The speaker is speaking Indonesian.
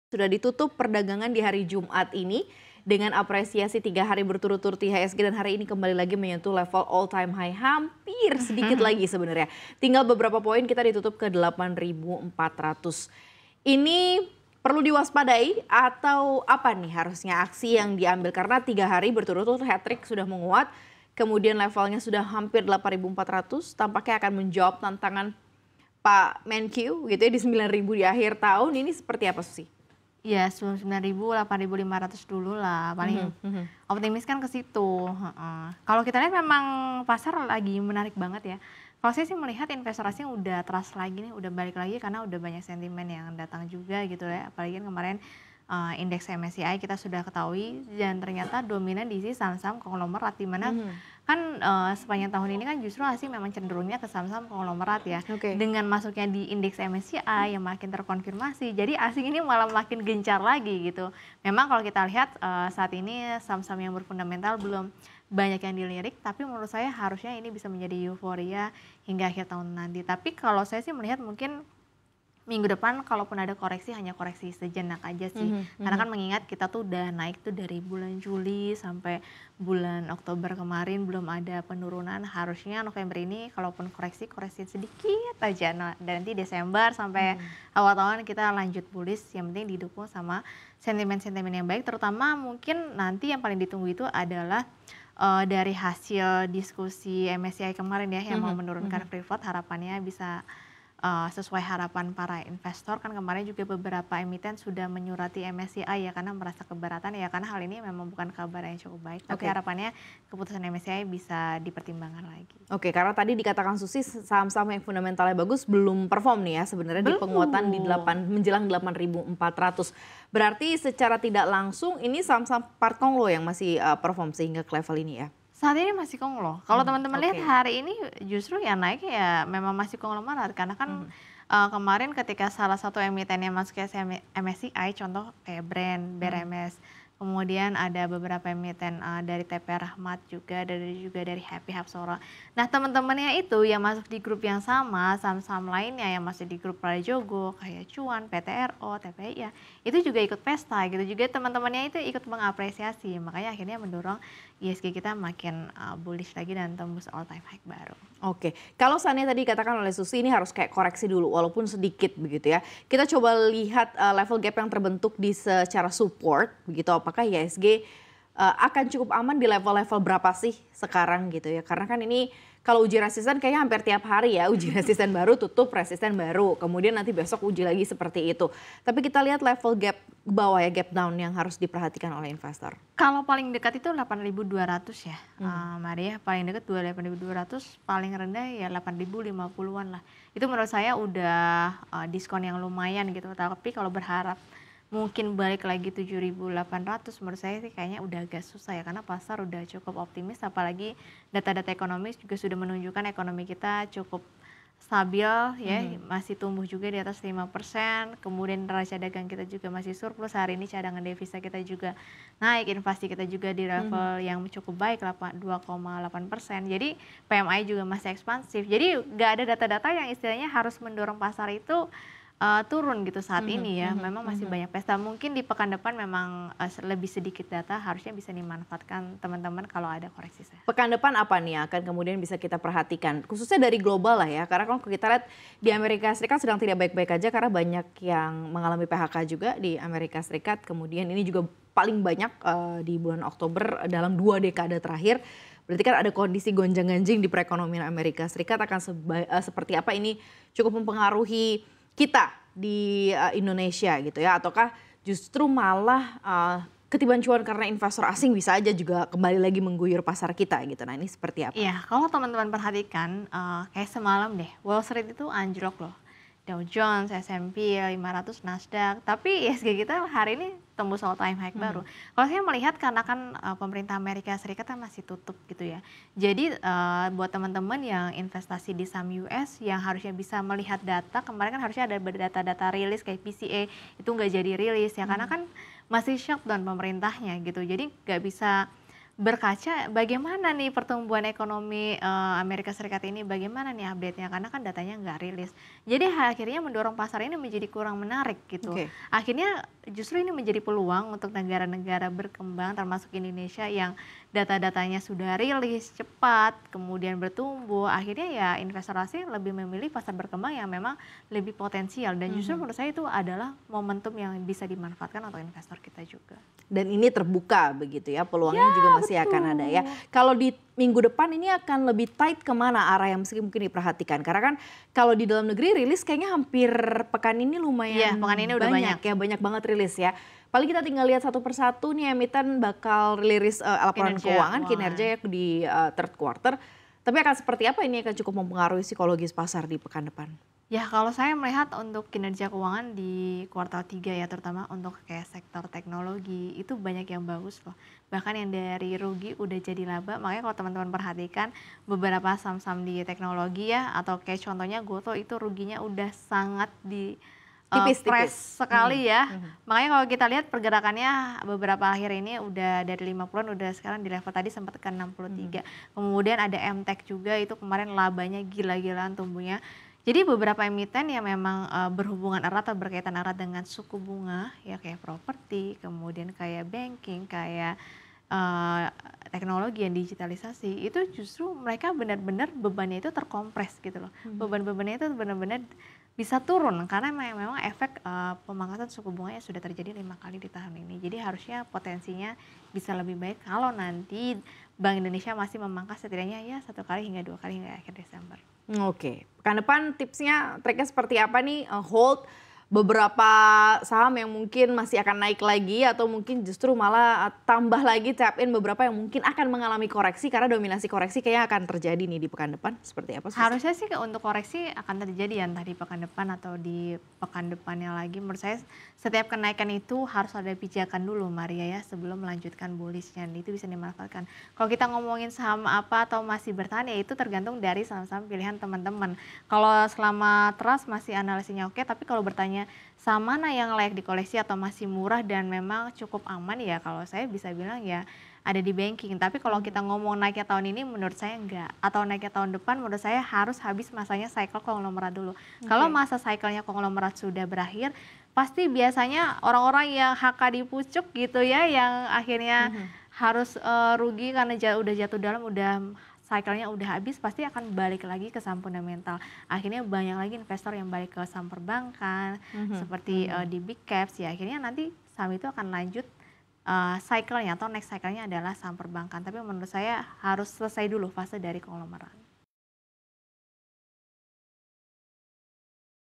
Sudah ditutup perdagangan di hari Jumat ini dengan apresiasi 3 hari berturut-turut IHSG dan hari ini kembali lagi menyentuh level all time high hampir sedikit lagi sebenarnya. Tinggal beberapa poin kita ditutup ke 8.400. Ini perlu diwaspadai atau apa nih harusnya aksi yang diambil karena 3 hari berturut-turut hat-trick sudah menguat. Kemudian levelnya sudah hampir 8.400 tampaknya akan menjawab tantangan Pak Menkyu gitu ya di 9.000 di akhir tahun. Ini seperti apa sih? Ya, 9.000, 8.500 dulu lah, paling optimis kan ke situ. Kalau kita lihat memang pasar lagi menarik banget ya. Kalau saya sih melihat investor asing udah trust lagi nih, udah balik lagi karena udah banyak sentimen yang datang juga gitu ya. Apalagi kan kemarin indeks MSCI kita sudah ketahui dan ternyata dominan diisi saham-saham konglomerat di mana kan sepanjang tahun ini kan justru asing memang cenderungnya ke saham-saham konglomerat ya. Dengan masuknya di indeks MSCI yang makin terkonfirmasi, jadi asing ini malah makin gencar lagi gitu. Memang kalau kita lihat saat ini saham-saham yang berfundamental belum banyak yang dilirik, tapi menurut saya harusnya ini bisa menjadi euforia hingga akhir tahun nanti. Tapi kalau saya sih melihat mungkin minggu depan kalaupun ada koreksi hanya koreksi sejenak aja sih. Karena kan mengingat kita tuh udah naik tuh dari bulan Juli sampai bulan Oktober kemarin belum ada penurunan. Harusnya November ini kalaupun koreksi sedikit aja. Nah, dan nanti Desember sampai awal tahun kita lanjut bullish, yang penting didukung sama sentimen-sentimen yang baik. Terutama mungkin nanti yang paling ditunggu itu adalah dari hasil diskusi MSCI kemarin ya yang mau menurunkan free float, harapannya bisa sesuai harapan para investor. Kan kemarin juga beberapa emiten sudah menyurati MSCI ya karena merasa keberatan ya, karena hal ini memang bukan kabar yang cukup baik. Tapi harapannya keputusan MSCI bisa dipertimbangkan lagi. Oke, karena tadi dikatakan Susi saham-saham yang fundamentalnya bagus belum perform nih ya sebenarnya di penguatan di menjelang 8.400. Berarti secara tidak langsung ini saham-saham Parkonglo yang masih perform sehingga ke level ini ya. Saat ini masih konglo. Kalau teman-teman lihat hari ini justru yang naik ya memang masih konglomerat karena kan kemarin ketika salah satu emiten yang masuk ke MSCI, contoh kayak Brand, BRMS, kemudian ada beberapa emiten dari TP Rahmat juga, dari Happy Hapsora. Nah teman-temannya itu yang masuk di grup yang sama, saham-saham lainnya yang masih di grup Prajogo, kayak Cuan, PTRO, TPI, itu juga ikut pesta gitu. Juga teman-temannya itu ikut mengapresiasi, makanya akhirnya mendorong ISG kita makin bullish lagi dan tembus all time high baru. Oke, kalau seandainya tadi katakan oleh Susi ini harus kayak koreksi dulu walaupun sedikit begitu ya. Kita coba lihat level gap yang terbentuk di secara support begitu, apakah ISG akan cukup aman di level-level berapa sih sekarang gitu ya. Karena kan ini kalau uji resisten kayaknya hampir tiap hari ya, uji resisten baru tutup resisten baru. Kemudian nanti besok uji lagi seperti itu. Tapi kita lihat level gap bawah ya, gap down yang harus diperhatikan oleh investor. Kalau paling dekat itu 8.200 ya, Maria. Paling dekat 8.200, paling rendah ya 8.050-an lah. Itu menurut saya udah diskon yang lumayan gitu. Tapi kalau berharap mungkin balik lagi 7.800, menurut saya sih kayaknya udah agak susah ya, karena pasar udah cukup optimis, apalagi data-data ekonomis juga sudah menunjukkan ekonomi kita cukup stabil ya, masih tumbuh juga di atas 5%, kemudian neraca dagang kita juga masih surplus, hari ini cadangan devisa kita juga naik, inflasi kita juga di level yang cukup baik 2,8%, jadi PMI juga masih ekspansif, jadi nggak ada data-data yang istilahnya harus mendorong pasar itu turun gitu saat ini ya. Memang masih banyak pesta. Mungkin di pekan depan memang lebih sedikit data, harusnya bisa dimanfaatkan teman-teman kalau ada koreksi. Pekan depan apa nih akan kemudian bisa kita perhatikan? Khususnya dari global lah ya. Karena kalau kita lihat di Amerika Serikat sedang tidak baik-baik aja karena banyak yang mengalami PHK juga di Amerika Serikat. Kemudian ini juga paling banyak di bulan Oktober dalam 2 dekade terakhir. Berarti kan ada kondisi gonjang-ganjing di perekonomian Amerika Serikat. Akan seperti apa ini cukup mempengaruhi kita di Indonesia gitu ya, ataukah justru malah ketiban cuan karena investor asing bisa aja juga kembali lagi mengguyur pasar kita gitu. Nah ini seperti apa? Iya, kalau teman-teman perhatikan kayak semalam deh Wall Street itu anjlok loh. Dow Jones, S&P 500, Nasdaq, tapi ISG kita hari ini tembus all time high baru. Kalau saya melihat karena kan pemerintah Amerika Serikat kan masih tutup gitu ya. Jadi buat teman-teman yang investasi di saham US yang harusnya bisa melihat data, kemarin kan harusnya ada data-data rilis kayak PCA itu nggak jadi rilis ya, karena kan masih shutdown pemerintahnya gitu. Jadi nggak bisa berkaca bagaimana nih pertumbuhan ekonomi Amerika Serikat ini, bagaimana nih update-nya, karena kan datanya nggak rilis. Jadi akhirnya mendorong pasar ini menjadi kurang menarik gitu. Oke. Akhirnya justru ini menjadi peluang untuk negara-negara berkembang termasuk Indonesia yang data-datanya sudah rilis cepat, kemudian bertumbuh. Akhirnya ya investor asing lebih memilih pasar berkembang yang memang lebih potensial, dan justru menurut saya itu adalah momentum yang bisa dimanfaatkan untuk investor kita juga. Dan ini terbuka begitu ya, peluangnya Ya, juga masih akan ada ya. betul. Kalau di minggu depan ini akan lebih tight kemana arah yang mungkin diperhatikan? Karena kan kalau di dalam negeri rilis kayaknya hampir pekan ini Iya, lumayan pekan ini udah banyak. ya, banyak banget rilis ya. Paling kita tinggal lihat satu persatu nih emiten bakal rilis laporan keuangan, kinerja ya di third quarter. Tapi akan seperti apa ini akan cukup mempengaruhi psikologis pasar di pekan depan? Ya, kalau saya melihat untuk kinerja keuangan di kuartal 3 ya, terutama untuk kayak sektor teknologi, itu banyak yang bagus loh. Bahkan yang dari rugi udah jadi laba, makanya kalau teman-teman perhatikan beberapa saham-saham di teknologi ya, atau kayak contohnya Goto itu ruginya udah sangat di Tipis-tipis. press sekali ya. Makanya kalau kita lihat pergerakannya beberapa akhir ini udah dari 50-an udah sekarang di level tadi sempat ke 63. Kemudian ada MTech juga, itu kemarin labanya gila-gilaan tumbuhnya. Jadi beberapa emiten yang memang berhubungan erat atau berkaitan erat dengan suku bunga ya, kayak properti, kemudian kayak banking, kayak teknologi yang digitalisasi, itu justru mereka benar-benar bebannya itu terkompres gitu loh. Beban-bebannya itu benar-benar bisa turun karena memang efek pemangkasan suku bunganya sudah terjadi 5 kali di tahun ini. Jadi harusnya potensinya bisa lebih baik kalau nanti Bank Indonesia masih memangkas setidaknya ya 1 kali hingga 2 kali hingga akhir Desember. Oke, pekan depan tipsnya, triknya seperti apa nih? Hold beberapa saham yang mungkin masih akan naik lagi atau mungkin justru malah tambah lagi tap in beberapa yang mungkin akan mengalami koreksi karena dominasi koreksi kayaknya akan terjadi nih di pekan depan. Seperti apa sih? Harusnya sih untuk koreksi akan terjadi ya entah di pekan depan atau di pekan depannya lagi. Menurut saya setiap kenaikan itu harus ada pijakan dulu Maria ya sebelum melanjutkan bullishnya. Itu bisa dimanfaatkan. Kalau kita ngomongin saham apa atau masih bertahan ya itu tergantung dari saham-saham pilihan teman-teman. Kalau selama trust masih analisisnya oke, tapi kalau bertanya saham mana yang layak dikoleksi atau masih murah dan memang cukup aman ya kalau saya bisa bilang ya ada di banking. Tapi kalau kita ngomong naiknya tahun ini menurut saya enggak, atau naiknya tahun depan menurut saya harus habis masanya cycle konglomerat dulu. Kalau masa cyclenya konglomerat sudah berakhir, pasti biasanya orang-orang yang HK di pucuk gitu ya yang akhirnya harus rugi karena udah jatuh dalam, udah cycle-nya udah habis, pasti akan balik lagi ke saham fundamental. Akhirnya banyak lagi investor yang balik ke saham perbankan, seperti di big caps ya. Akhirnya nanti saham itu akan lanjut cycle-nya atau next cycle-nya adalah saham perbankan. Tapi menurut saya harus selesai dulu fase dari konglomerat.